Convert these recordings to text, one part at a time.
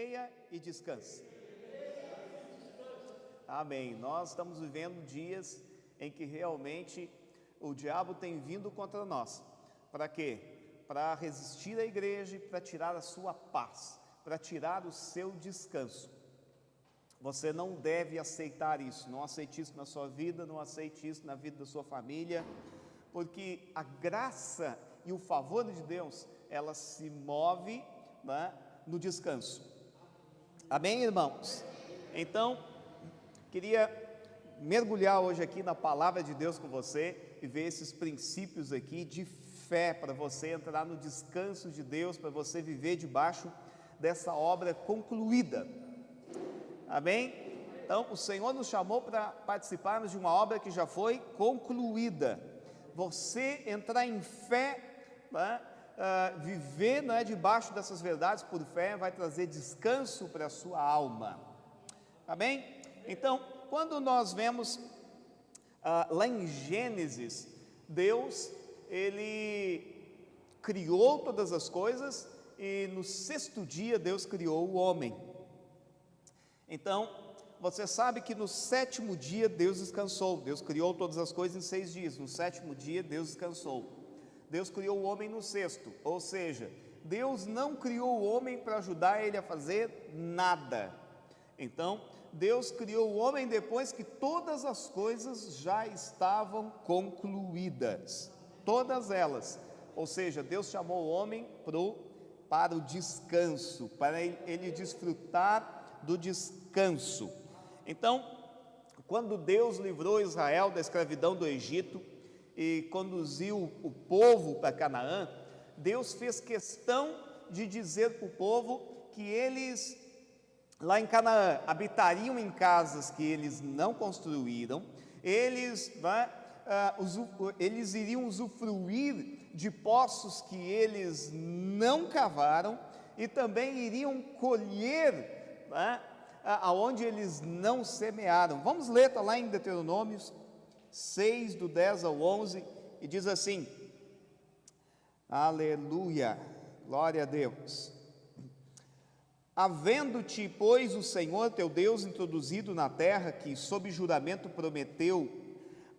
Leia e descanse. Amém. Nós estamos vivendo dias em que realmente o diabo tem vindo contra nós. Para quê? Para resistir à igreja e para tirar a sua paz, para tirar o seu descanso. Você não deve aceitar isso, não aceite isso na sua vida, não aceite isso na vida da sua família, porque a graça e o favor de Deus, ela se move, né, no descanso. Amém, irmãos? Então, queria mergulhar hoje aqui na palavra de Deus com você e ver esses princípios aqui de fé para você entrar no descanso de Deus, para você viver debaixo dessa obra concluída. Amém? Então, o Senhor nos chamou para participarmos de uma obra que já foi concluída. Você entrar em fé, né, viver, né, debaixo dessas verdades por fé, vai trazer descanso para a sua alma. Amém? Então, quando nós vemos lá em Gênesis, Deus, Ele criou todas as coisas e no sexto dia Deus criou o homem. Então, você sabe que no sétimo dia Deus descansou. Deus criou todas as coisas em 6 dias. No sétimo dia Deus descansou. Deus criou o homem no sexto. Ou seja, Deus não criou o homem para ajudar ele a fazer nada. Então, Deus criou o homem depois que todas as coisas já estavam concluídas. Todas elas. Ou seja, Deus chamou o homem para o descanso, para ele desfrutar do descanso. Então, quando Deus livrou Israel da escravidão do Egito e conduziu o povo para Canaã, Deus fez questão de dizer para o povo que eles, lá em Canaã, habitariam em casas que eles não construíram, eles iriam usufruir de poços que eles não cavaram e também iriam colher, né, aonde eles não semearam. Vamos ler, está lá em Deuteronômios 6, do 10 ao 11, e diz assim: aleluia, glória a Deus. Havendo-te, pois, o Senhor teu Deus introduzido na terra que sob juramento prometeu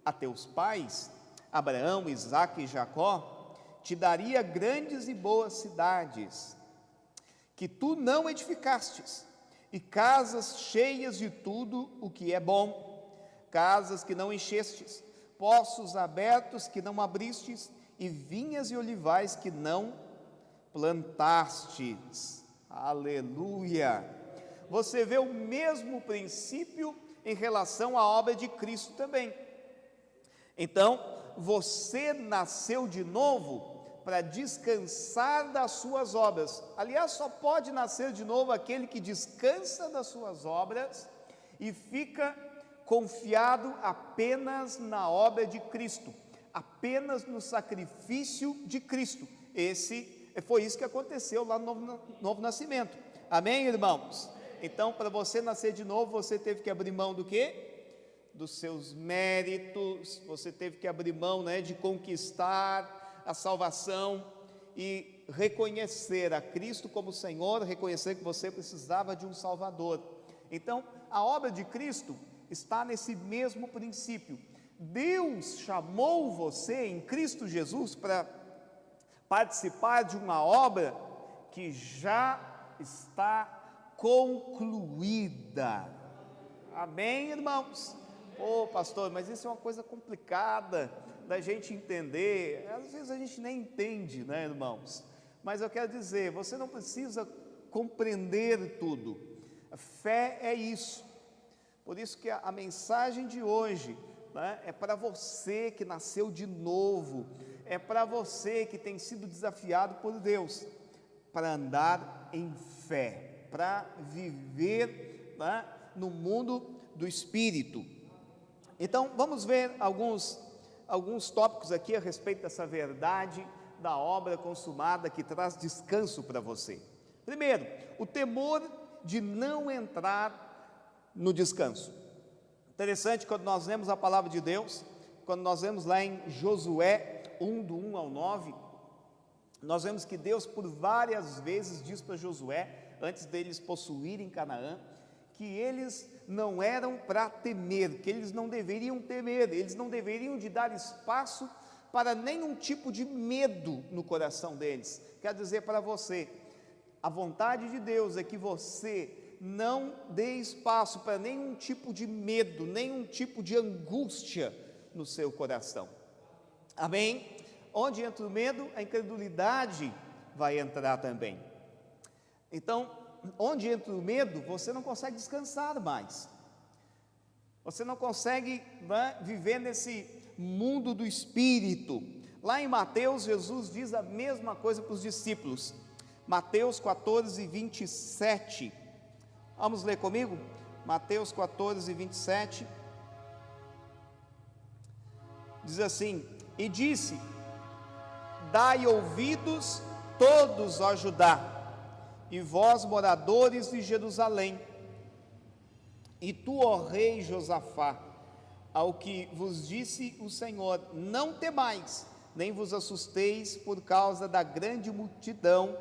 a teus pais, Abraão, Isaque e Jacó, te daria grandes e boas cidades, que tu não edificastes, e casas cheias de tudo o que é bom, casas que não enchestes, poços abertos que não abristes, e vinhas e olivais que não plantastes. Aleluia! Você vê o mesmo princípio em relação à obra de Cristo também. Então, você nasceu de novo para descansar das suas obras. Aliás, só pode nascer de novo aquele que descansa das suas obras e fica confiado apenas na obra de Cristo, apenas no sacrifício de Cristo. Foi isso que aconteceu lá no novo nascimento. Amém, irmãos? Então, para você nascer de novo, você teve que abrir mão do quê? Dos seus méritos, você teve que abrir mão, né, de conquistar a salvação e reconhecer a Cristo como Senhor, reconhecer que você precisava de um Salvador. Então, a obra de Cristo está nesse mesmo princípio. Deus chamou você em Cristo Jesus para participar de uma obra que já está concluída. Amém, irmãos? Pastor, mas isso é uma coisa complicada da gente entender. Às vezes a gente nem entende, né, irmãos? Mas eu quero dizer, você não precisa compreender tudo. A fé é isso. Por isso que a mensagem de hoje, né, é para você que nasceu de novo, é para você que tem sido desafiado por Deus, para andar em fé, para viver, né, no mundo do Espírito. Então, vamos ver alguns tópicos aqui a respeito dessa verdade da obra consumada que traz descanso para você. Primeiro, o temor de não entrar no descanso. Interessante, quando nós lemos a palavra de Deus, quando nós vemos lá em Josué 1, do 1 ao 9, nós vemos que Deus por várias vezes diz para Josué antes deles possuírem Canaã, que eles não eram para temer, que eles não deveriam temer, eles não deveriam de dar espaço para nenhum tipo de medo no coração deles. Quero dizer para você, a vontade de Deus é que você não dê espaço para nenhum tipo de medo, nenhum tipo de angústia no seu coração. Amém? Onde entra o medo, a incredulidade vai entrar também. Então, onde entra o medo, você não consegue descansar mais. Você não consegue, né, viver nesse mundo do Espírito. Lá em Mateus, Jesus diz a mesma coisa para os discípulos. Mateus 14, 27. Vamos ler comigo? Mateus 14, 27. Diz assim: e disse: dai ouvidos todos a Judá, e vós moradores de Jerusalém, e tu, ó rei Josafá, ao que vos disse o Senhor, não temais, nem vos assusteis por causa da grande multidão,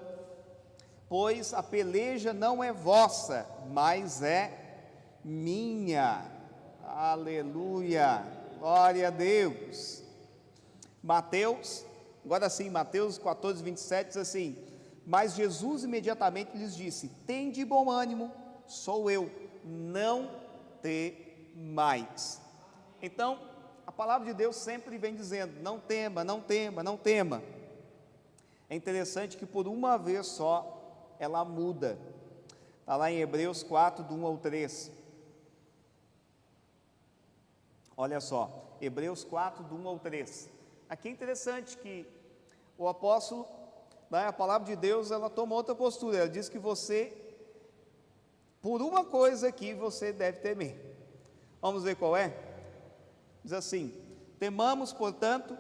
pois a peleja não é vossa, mas é minha. Aleluia, glória a Deus. Mateus, agora sim, Mateus 14, 27 diz assim: mas Jesus imediatamente lhes disse: tende bom ânimo, sou eu, não temais. Então, a palavra de Deus sempre vem dizendo: não tema, não tema, não tema. É interessante que por uma vez só ela muda. Está lá em Hebreus 4, do 1 ao 3. Olha só, Hebreus 4, do 1 ao 3. Aqui é interessante que o apóstolo, né, a palavra de Deus, ela toma outra postura. Ela diz que você, por uma coisa aqui, você deve temer. Vamos ver qual é? Diz assim: temamos, portanto,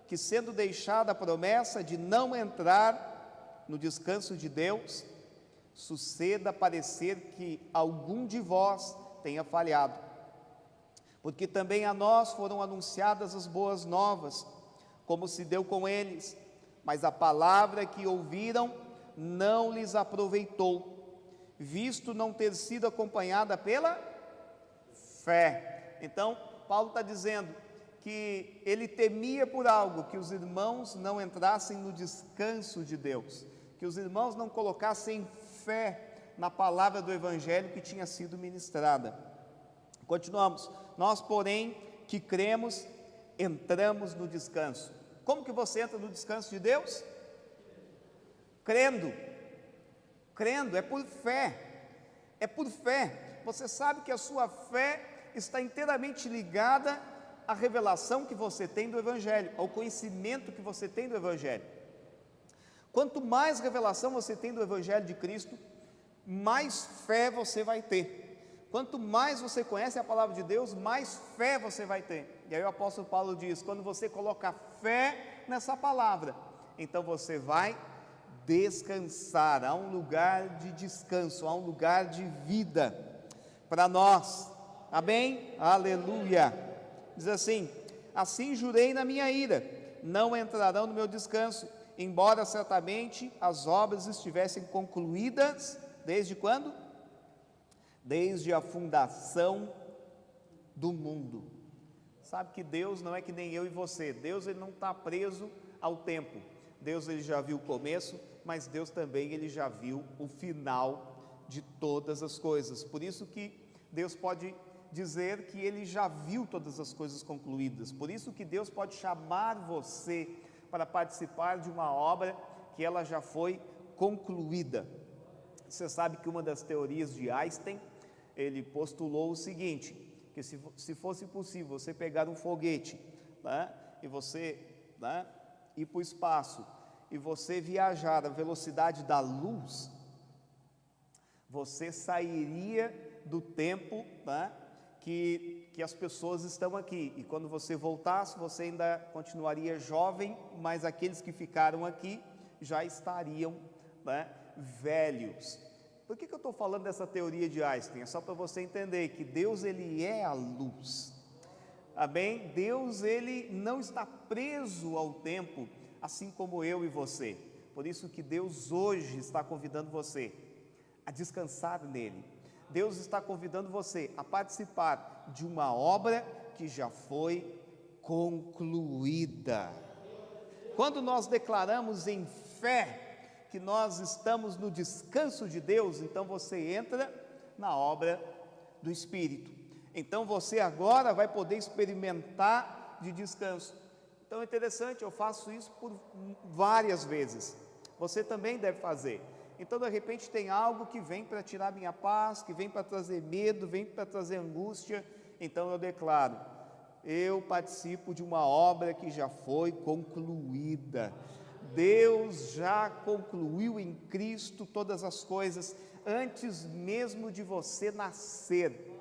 que sendo deixada a promessa de não entrar no descanso de Deus, suceda parecer que algum de vós tenha falhado. Porque também a nós foram anunciadas as boas novas, como se deu com eles, mas a palavra que ouviram não lhes aproveitou, visto não ter sido acompanhada pela fé. Então, Paulo está dizendo que ele temia por algo, que os irmãos não entrassem no descanso de Deus, que os irmãos não colocassem fé na palavra do Evangelho que tinha sido ministrada. Continuamos. Nós, porém, que cremos, entramos no descanso. Como que você entra no descanso de Deus? Crendo. Crendo, é por fé. É por fé. Você sabe que a sua fé está inteiramente ligada à revelação que você tem do Evangelho, ao conhecimento que você tem do Evangelho. Quanto mais revelação você tem do Evangelho de Cristo, mais fé você vai ter. Quanto mais você conhece a palavra de Deus, mais fé você vai ter. E aí o apóstolo Paulo diz: quando você coloca fé nessa palavra, então você vai descansar. Há um lugar de descanso, há um lugar de vida para nós. Amém? Aleluia. Diz assim: assim jurei na minha ira, não entrarão no meu descanso, embora certamente as obras estivessem concluídas. Desde quando? Desde a fundação do mundo. Sabe que Deus não é que nem eu e você. Deus, ele não está preso ao tempo. Deus, ele já viu o começo, mas Deus também, ele já viu o final de todas as coisas. Por isso que Deus pode dizer que ele já viu todas as coisas concluídas. Por isso que Deus pode chamar você para participar de uma obra que ela já foi concluída. Você sabe que uma das teorias de Einstein, ele postulou o seguinte, que se fosse possível você pegar um foguete, né, e você, né, ir para o espaço, e você viajar à velocidade da luz, você sairia do tempo, né, que as pessoas estão aqui, e quando você voltasse, você ainda continuaria jovem, mas aqueles que ficaram aqui já estariam, né, velhos. Por que eu estou falando dessa teoria de Einstein? É só para você entender que Deus, ele é a luz. Amém? Deus, ele não está preso ao tempo, assim como eu e você. Por isso que Deus hoje está convidando você a descansar nele. Deus está convidando você a participar de uma obra que já foi concluída. Quando nós declaramos em fé que nós estamos no descanso de Deus, então você entra na obra do Espírito. Então você agora vai poder experimentar de descanso. Então é interessante, eu faço isso por várias vezes. Você também deve fazer. Então de repente tem algo que vem para tirar minha paz, que vem para trazer medo, vem para trazer angústia. Então eu declaro: eu participo de uma obra que já foi concluída. Deus já concluiu em Cristo todas as coisas antes mesmo de você nascer.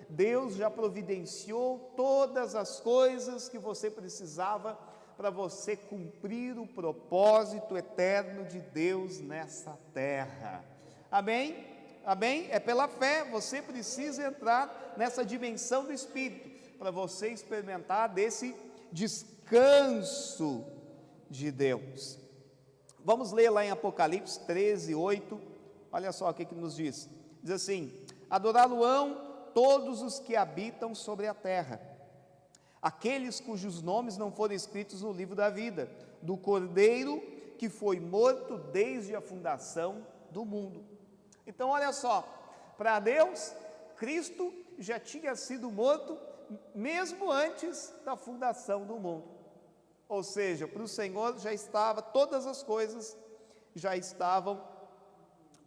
Deus já providenciou todas as coisas que você precisava para você cumprir o propósito eterno de Deus nessa terra. Amém? Amém? É pela fé, você precisa entrar nessa dimensão do Espírito, para você experimentar desse descanso de Deus. Vamos ler lá em Apocalipse 13, 8, olha só o que nos diz. Diz assim: adorá-lo-ão todos os que habitam sobre a terra, aqueles cujos nomes não foram escritos no livro da vida, do Cordeiro que foi morto desde a fundação do mundo. Então olha só, para Deus, Cristo já tinha sido morto mesmo antes da fundação do mundo. Ou seja, para o Senhor já estava, todas as coisas já estavam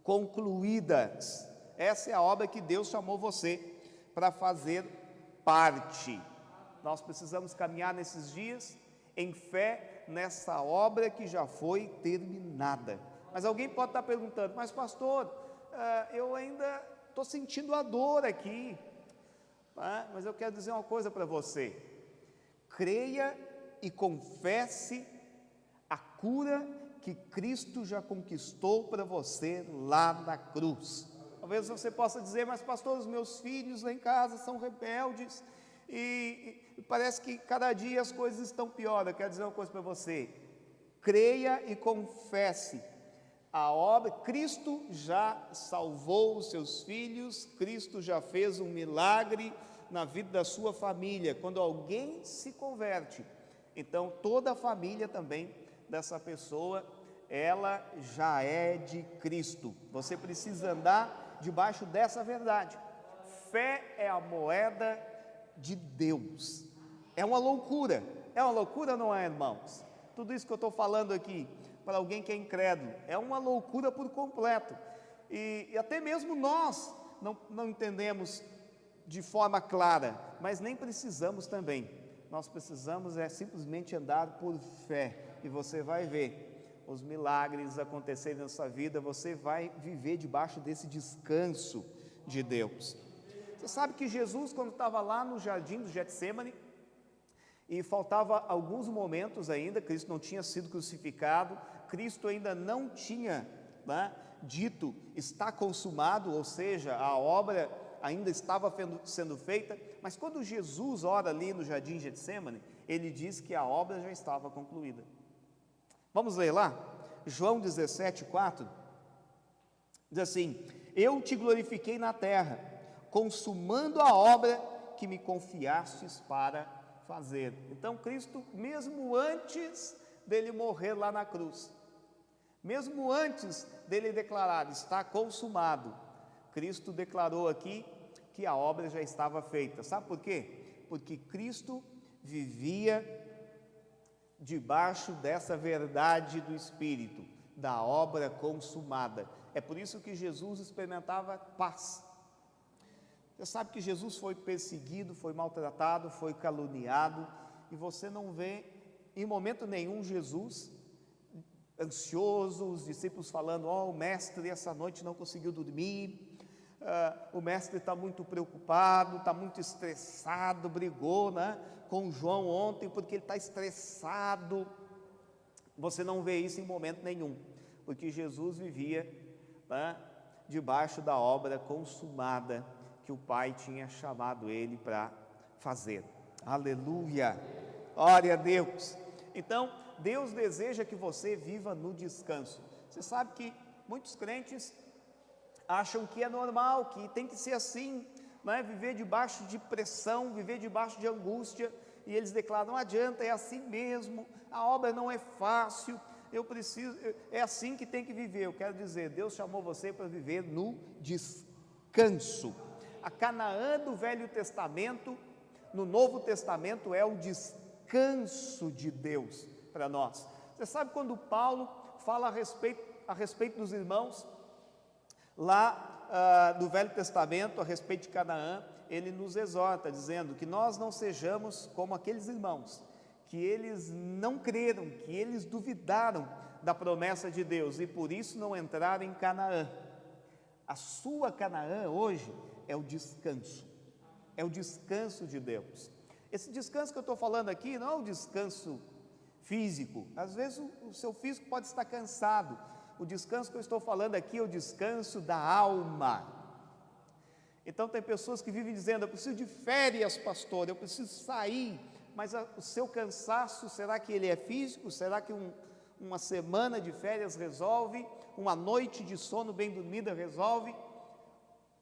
concluídas. Essa é a obra que Deus chamou você para fazer parte. Nós precisamos caminhar nesses dias em fé nessa obra que já foi terminada. Mas alguém pode estar perguntando: mas pastor, eu ainda estou sentindo a dor aqui. Mas eu quero dizer uma coisa para você: creia e confesse a cura que Cristo já conquistou para você lá na cruz. Talvez você possa dizer: mas pastor, os meus filhos lá em casa são rebeldes e parece que cada dia as coisas estão pior. Eu quero dizer uma coisa para você: creia e confesse a obra. Cristo já salvou os seus filhos, Cristo já fez um milagre na vida da sua família. Quando alguém se converte, então toda a família também dessa pessoa, ela já é de Cristo. Você precisa andar debaixo dessa verdade. Fé é a moeda de Deus. É uma loucura ou não é, irmãos? Tudo isso que eu estou falando aqui, para alguém que é incrédulo, é uma loucura por completo, e até mesmo nós não entendemos de forma clara, mas nem precisamos também. Nós precisamos simplesmente andar por fé, e você vai ver os milagres acontecerem na sua vida. Você vai viver debaixo desse descanso de Deus. Você sabe que Jesus, quando estava lá no jardim do Getsêmani, e faltava alguns momentos ainda, Cristo não tinha sido crucificado, Cristo ainda não tinha dito está consumado, ou seja, a obra ainda estava sendo feita, mas quando Jesus ora ali no jardim de Getsêmani, ele diz que a obra já estava concluída. Vamos ler lá? João 17, 4, diz assim: eu te glorifiquei na terra, consumando a obra que me confiastes para fazer. Então Cristo, mesmo antes dele morrer lá na cruz, mesmo antes dele declarar está consumado, Cristo declarou aqui que a obra já estava feita. Sabe por quê? Porque Cristo vivia debaixo dessa verdade do Espírito, da obra consumada. É por isso que Jesus experimentava paz. Você sabe que Jesus foi perseguido, foi maltratado, foi caluniado, e você não vê em momento nenhum Jesus ansioso, os discípulos falando: o mestre essa noite não conseguiu dormir, o mestre está muito preocupado, está muito estressado, brigou com João ontem porque ele está estressado. Você não vê isso em momento nenhum, porque Jesus vivia debaixo da obra consumada que o Pai tinha chamado ele para fazer. Aleluia, glória a Deus. Então Deus deseja que você viva no descanso. Você sabe que muitos crentes acham que é normal, que tem que ser assim, né? Viver debaixo de pressão, viver debaixo de angústia, e eles declaram: não adianta, é assim mesmo, a obra não é fácil, é assim que tem que viver. Eu quero dizer, Deus chamou você para viver no descanso. A Canaã do Velho Testamento, no Novo Testamento, é o descanso de Deus para nós. Você sabe quando Paulo fala a respeito dos irmãos, lá do Velho Testamento, a respeito de Canaã, ele nos exorta, dizendo que nós não sejamos como aqueles irmãos, que eles não creram, que eles duvidaram da promessa de Deus, e por isso não entraram em Canaã. A sua Canaã hoje é o descanso de Deus. Esse descanso que eu estou falando aqui não é o descanso físico. Às vezes o seu físico pode estar cansado. O descanso que eu estou falando aqui é o descanso da alma. Então tem pessoas que vivem dizendo: eu preciso de férias, pastor, eu preciso sair. Mas o seu cansaço, será que ele é físico? Será que uma semana de férias resolve? Uma noite de sono bem dormida resolve?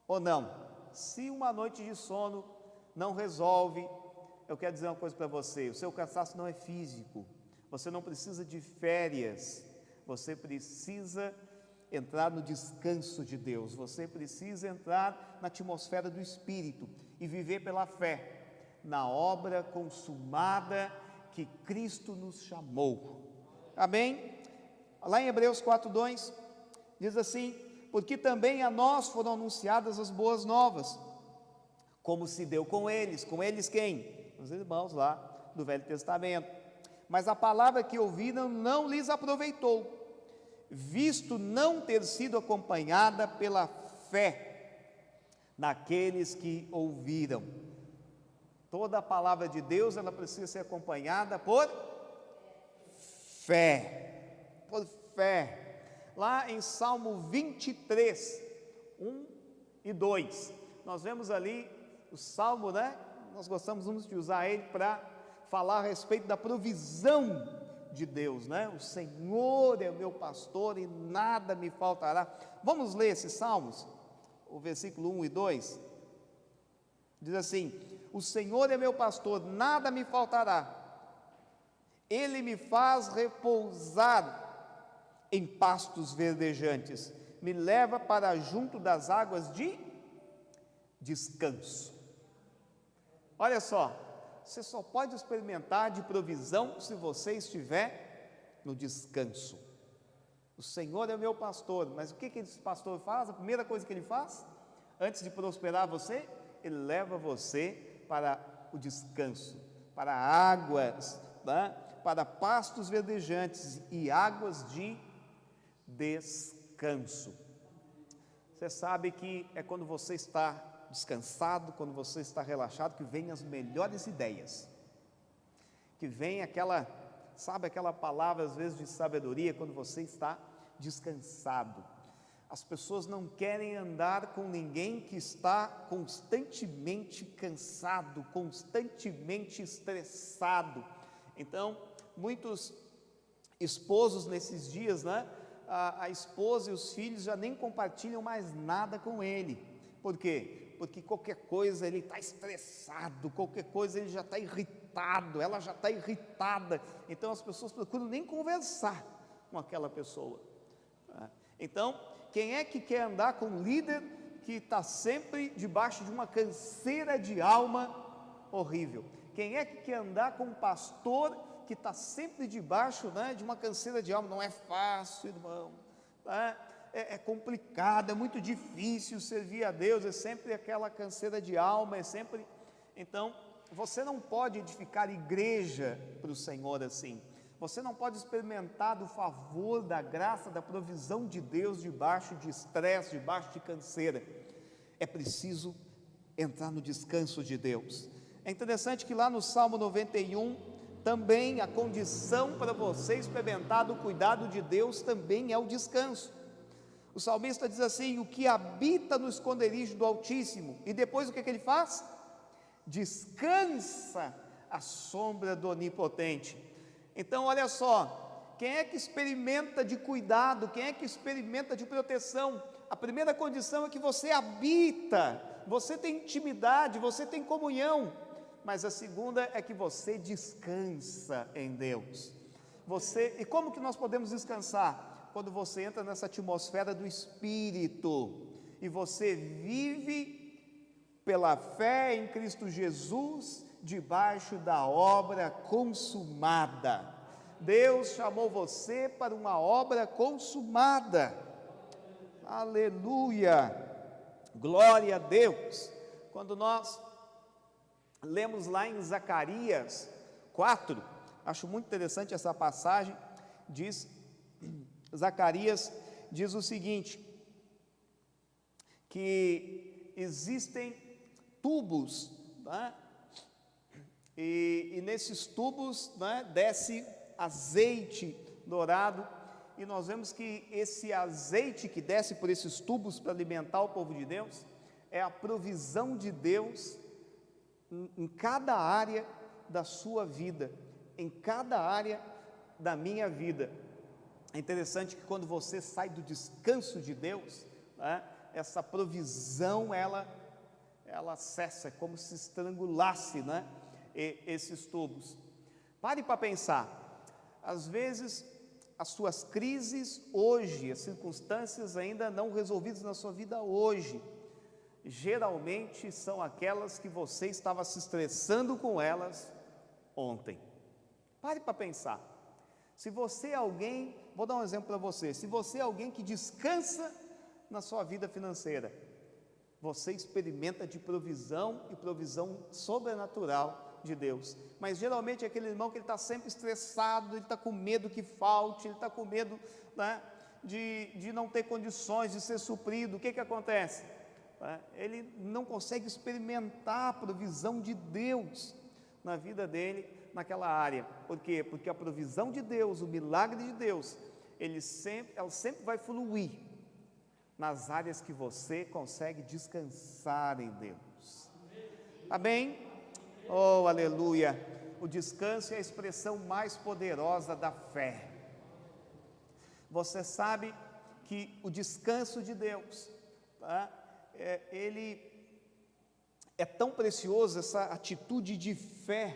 Ou não? Se uma noite de sono não resolve, eu quero dizer uma coisa para você: o seu cansaço não é físico. Você não precisa de férias. Você precisa entrar no descanso de Deus. Você precisa entrar na atmosfera do Espírito e viver pela fé na obra consumada que Cristo nos chamou. Amém? Lá em Hebreus 4:2 diz assim: porque também a nós foram anunciadas as boas novas, como se deu com eles quem? Os irmãos lá do Velho Testamento. Mas a palavra que ouviram não lhes aproveitou, visto não ter sido acompanhada pela fé naqueles que ouviram. Toda a palavra de Deus, ela precisa ser acompanhada por fé. Por fé. Lá em Salmo 23, 1 e 2, nós vemos ali o Salmo, né? Nós gostamos de usar ele para falar a respeito da provisão de Deus, né? O Senhor é o meu pastor e nada me faltará. Vamos ler esses salmos, o versículo 1 e 2, diz assim: o Senhor é meu pastor, nada me faltará, Ele me faz repousar em pastos verdejantes, me leva para junto das águas de descanso. Olha só, você só pode experimentar de provisão se você estiver no descanso. O Senhor é o meu pastor, mas o que esse pastor faz? A primeira coisa que ele faz, antes de prosperar você, ele leva você para o descanso, para águas, né? Para pastos verdejantes e águas de descanso. Você sabe que é quando você está descansado, quando você está relaxado, que vem as melhores ideias, que vem aquela palavra às vezes de sabedoria, quando você está descansado. As pessoas não querem andar com ninguém que está constantemente cansado, constantemente estressado. Então, muitos esposos nesses dias, né? A esposa e os filhos já nem compartilham mais nada com ele. Por quê? Porque qualquer coisa ele está estressado, qualquer coisa ele já está irritado, ela já está irritada. Então as pessoas procuram nem conversar com aquela pessoa. Então, quem é que quer andar com um líder que está sempre debaixo de uma canseira de alma horrível? Quem é que quer andar com um pastor que está sempre debaixo, né, de uma canseira de alma? Não é fácil, irmão, né? É complicado, é muito difícil servir a Deus, é sempre aquela canseira de alma, é sempre... Então, você não pode edificar igreja para o Senhor assim. Você não pode experimentar do favor, da graça, da provisão de Deus debaixo de estresse, debaixo de canseira. É preciso entrar no descanso de Deus. É interessante que lá no Salmo 91, também a condição para você experimentar do cuidado de Deus também é o descanso. O salmista diz assim: o que habita no esconderijo do Altíssimo, e depois o que ele faz? Descansa à sombra do Onipotente. Então olha só, quem é que experimenta de cuidado, quem é que experimenta de proteção? a primeira condição é que você habita, você tem intimidade, você tem comunhão, mas a segunda é que você descansa em Deus. E como que nós podemos descansar? Quando você entra nessa atmosfera do Espírito, e você vive pela fé em Cristo Jesus, debaixo da obra consumada. Deus chamou você para uma obra consumada. Aleluia, glória a Deus. Quando nós lemos lá em Zacarias 4, acho muito interessante essa passagem, Zacarias diz o seguinte, que existem tubos, né? E nesses tubos, né, desce azeite dourado, e nós vemos que esse azeite que desce por esses tubos para alimentar o povo de Deus, é a provisão de Deus em cada área da sua vida, em cada área da minha vida. É interessante que quando você sai do descanso de Deus, né, essa provisão ela cessa, é como se estrangulasse, né, esses tubos. Pare para pensar. Às vezes, as suas crises hoje, as circunstâncias ainda não resolvidas na sua vida hoje, geralmente são aquelas que você estava se estressando com elas ontem. Pare para pensar. Se você é alguém, vou dar um exemplo para você, se você é alguém que descansa na sua vida financeira, você experimenta de provisão e provisão sobrenatural de Deus, mas geralmente é aquele irmão que ele está sempre estressado, ele está com medo que falte, ele está com medo, né, de não ter condições de ser suprido. O que acontece? Ele não consegue experimentar a provisão de Deus na vida dele, naquela área. Por quê? Porque a provisão de Deus, o milagre de Deus, ela sempre vai fluir nas áreas que você consegue descansar em Deus. Amém? Oh, aleluia! O descanso é a expressão mais poderosa da fé. Você sabe que o descanso de Deus, tá? Ele é tão precioso, essa atitude de fé,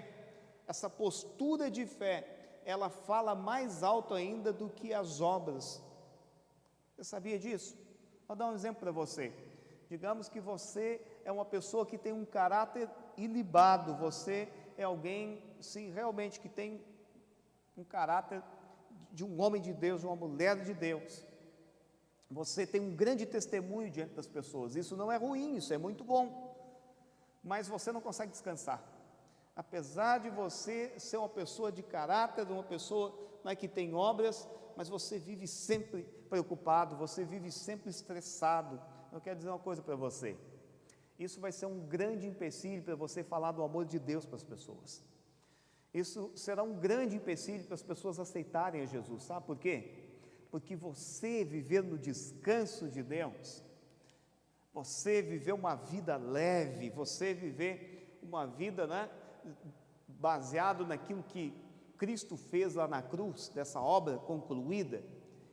essa postura de fé, ela fala mais alto ainda do que as obras. Você sabia disso? Vou dar um exemplo para você. Digamos que você é uma pessoa que tem um caráter ilibado, você é alguém, sim, realmente que tem um caráter de um homem de Deus, de uma mulher de Deus. Você tem um grande testemunho diante das pessoas, isso não é ruim, isso é muito bom, mas você não consegue descansar. Apesar de você ser uma pessoa de caráter, uma pessoa, não é, que tem obras, mas você vive sempre preocupado, você vive sempre estressado. Eu quero dizer uma coisa para você, isso vai ser um grande empecilho para você falar do amor de Deus para as pessoas. Isso será um grande empecilho para as pessoas aceitarem a Jesus, sabe por quê? Porque você viver no descanso de Deus, você viver uma vida leve, você viver uma vida, né, baseado naquilo que Cristo fez lá na cruz, dessa obra concluída,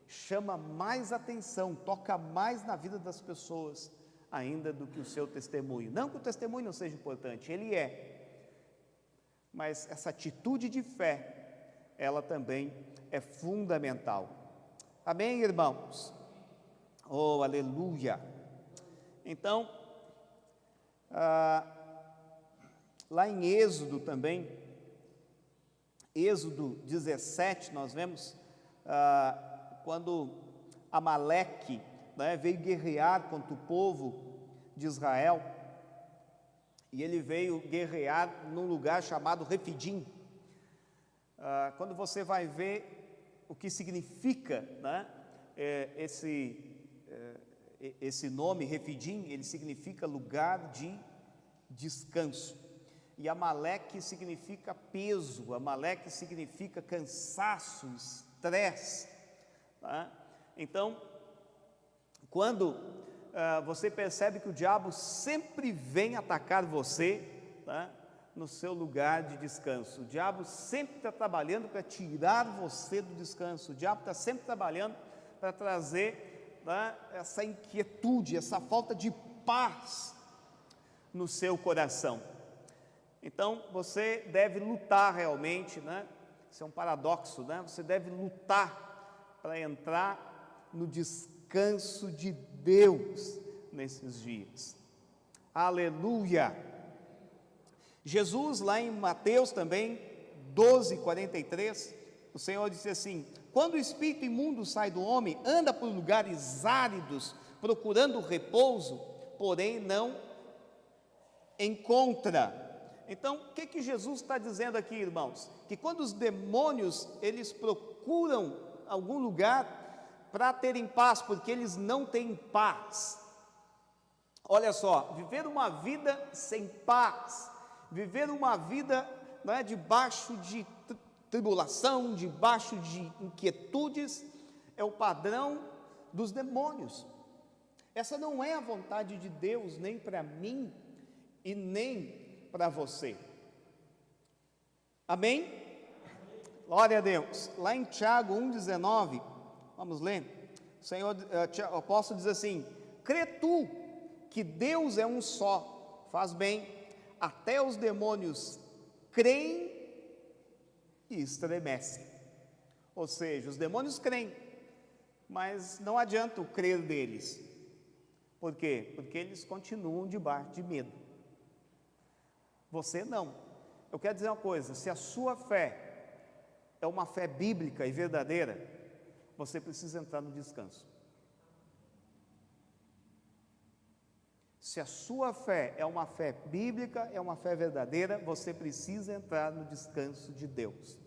chama mais atenção, toca mais na vida das pessoas, ainda do que o seu testemunho. Não que o testemunho não seja importante, ele é, mas essa atitude de fé, ela também é fundamental. Amém, irmãos? Oh, aleluia! Então, lá em Êxodo também, Êxodo 17, nós vemos quando Amaleque, né, veio guerrear contra o povo de Israel, e ele veio guerrear num lugar chamado Refidim. Quando você vai ver o que significa, né, esse nome Refidim, ele significa lugar de descanso. E Amaleque significa peso, Amaleque significa cansaço, estresse. Tá? Então, quando você percebe que o diabo sempre vem atacar você, tá, no seu lugar de descanso, o diabo sempre está trabalhando para tirar você do descanso, o diabo está sempre trabalhando para trazer né, essa inquietude, essa falta de paz no seu coração. Então você deve lutar realmente, né? Isso é um paradoxo, né? Você deve lutar para entrar no descanso de Deus nesses dias. Aleluia! Jesus, lá em Mateus também, 12:43, o Senhor disse assim: quando o espírito imundo sai do homem, anda por lugares áridos, procurando repouso, porém não encontra. Então, o que Jesus está dizendo aqui, irmãos? Que quando os demônios, eles procuram algum lugar para terem paz, porque eles não têm paz. Olha só, viver uma vida sem paz, viver uma vida, não é, debaixo de tribulação, debaixo de inquietudes, é o padrão dos demônios. Essa não é a vontade de Deus, nem para mim e nem para você. Amém? Glória a Deus. Lá em Tiago 1,19, vamos ler. O apóstolo diz assim: crê tu que Deus é um só, faz bem, até os demônios creem e estremecem. Ou seja, os demônios creem, mas não adianta o crer deles. Por quê? Porque eles continuam debaixo de medo. Você não. Eu quero dizer uma coisa: se a sua fé é uma fé bíblica e verdadeira, você precisa entrar no descanso. Se a sua fé é uma fé bíblica, é uma fé verdadeira, você precisa entrar no descanso de Deus.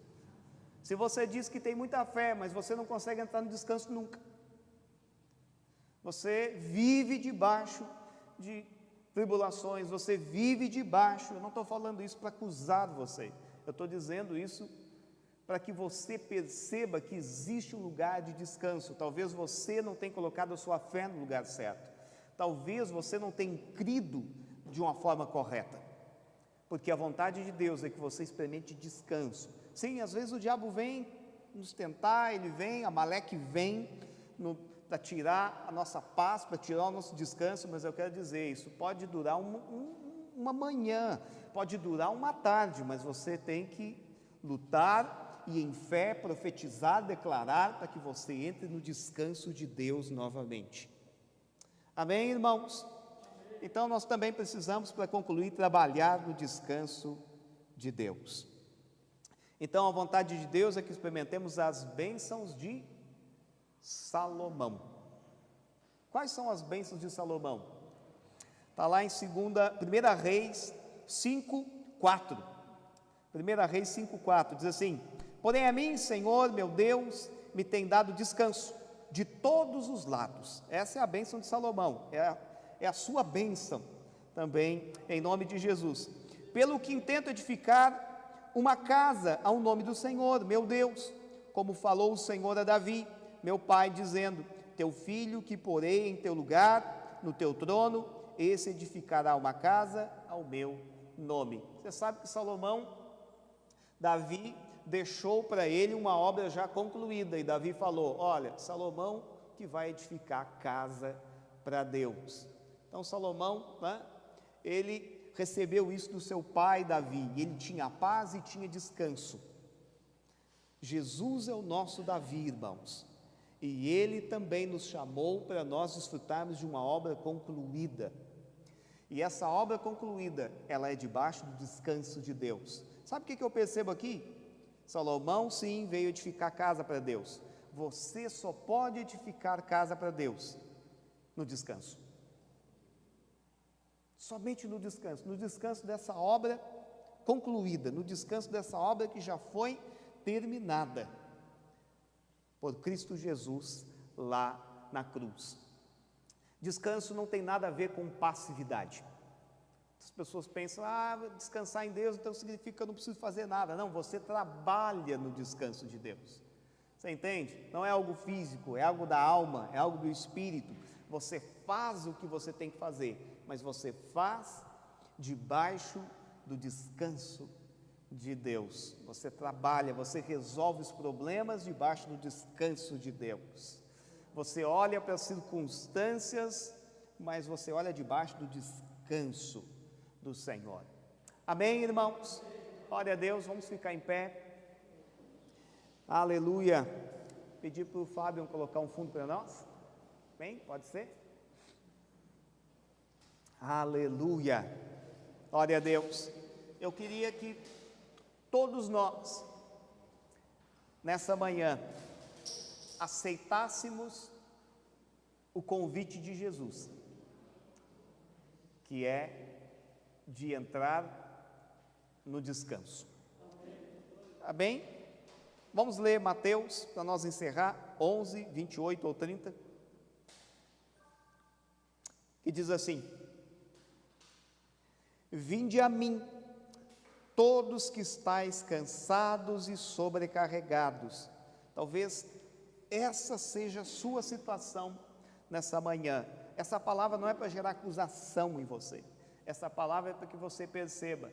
Se você diz que tem muita fé, mas você não consegue entrar no descanso nunca, você vive debaixo de tribulações, você vive debaixo. Eu não estou falando isso para acusar você, eu estou dizendo isso para que você perceba que existe um lugar de descanso. Talvez você não tenha colocado a sua fé no lugar certo, talvez você não tenha crido de uma forma correta, porque a vontade de Deus é que você experimente descanso. Sim, às vezes o diabo vem nos tentar, ele vem, Amaleque vem para tirar a nossa paz, para tirar o nosso descanso, mas eu quero dizer, isso pode durar uma manhã, pode durar uma tarde, mas você tem que lutar e em fé profetizar, declarar, para que você entre no descanso de Deus novamente. Amém, irmãos? Então nós também precisamos, para concluir, trabalhar no descanso de Deus. Então a vontade de Deus é que experimentemos as bênçãos de Salomão. Quais são as bênçãos de Salomão? Está lá em 1 Reis 5:4. 1 Reis 5:4 diz assim: porém a mim, Senhor meu Deus, me tem dado descanso de todos os lados. Essa é a bênção de Salomão, é a sua bênção também, em nome de Jesus. Pelo que intento edificar uma casa ao nome do Senhor meu Deus, como falou o Senhor a Davi meu pai, dizendo: teu filho que porei em teu lugar, no teu trono, esse edificará uma casa ao meu nome. Você sabe que Davi deixou para ele uma obra já concluída, e Davi falou: olha, Salomão que vai edificar a casa para Deus. Então Salomão, né, ele recebeu isso do seu pai Davi, e ele tinha paz e tinha descanso. Jesus é o nosso Davi, irmãos, e ele também nos chamou para nós desfrutarmos de uma obra concluída, e essa obra concluída, ela é debaixo do descanso de Deus. Sabe o que eu percebo aqui? Salomão sim veio edificar casa para Deus. Você só pode edificar casa para Deus no descanso, somente no descanso dessa obra concluída, no descanso dessa obra que já foi terminada por Cristo Jesus lá na cruz. Descanso não tem nada a ver com passividade. As pessoas pensam: descansar em Deus então significa que eu não preciso fazer nada. Não, você trabalha no descanso de Deus. Você entende? Não é algo físico, é algo da alma, é algo do espírito. Você faz o que você tem que fazer, mas você faz debaixo do descanso de Deus. Você trabalha, você resolve os problemas debaixo do descanso de Deus. Você olha para as circunstâncias, mas você olha debaixo do descanso do Senhor. Amém, irmãos? Glória a Deus, vamos ficar em pé. Aleluia. Pedir para o Fábio colocar um fundo para nós. Bem, pode ser? Aleluia. Glória a Deus. Eu queria que todos nós, nessa manhã, aceitássemos o convite de Jesus, que é de entrar no descanso. Tá bem? Vamos ler Mateus, para nós encerrar, 11, 28 ou 30, que diz assim: Vinde a mim, todos que estáis cansados e sobrecarregados. Talvez essa seja a sua situação nessa manhã. Essa palavra não é para gerar acusação em você. Essa palavra é para que você perceba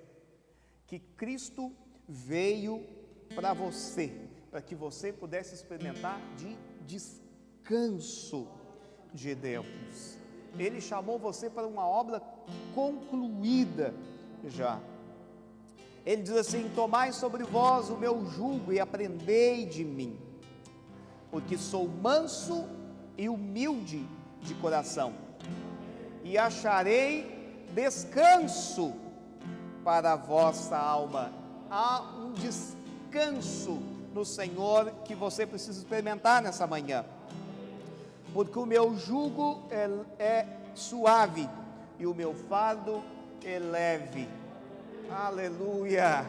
que Cristo veio para você, para que você pudesse experimentar de descanso de Deus. Ele chamou você para uma obra concluída já. Ele diz assim: tomai sobre vós o meu jugo e aprendei de mim, porque sou manso e humilde de coração, e acharei descanso para a vossa alma. Há um descanso no Senhor que você precisa experimentar nessa manhã, porque o meu jugo é suave e o meu fardo é leve. Aleluia,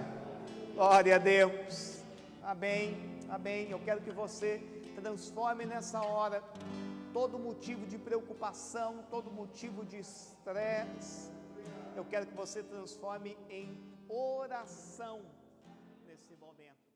glória a Deus, amém, amém. Eu quero que você transforme nessa hora todo motivo de preocupação, todo motivo de estresse. Eu quero que você transforme em oração nesse momento.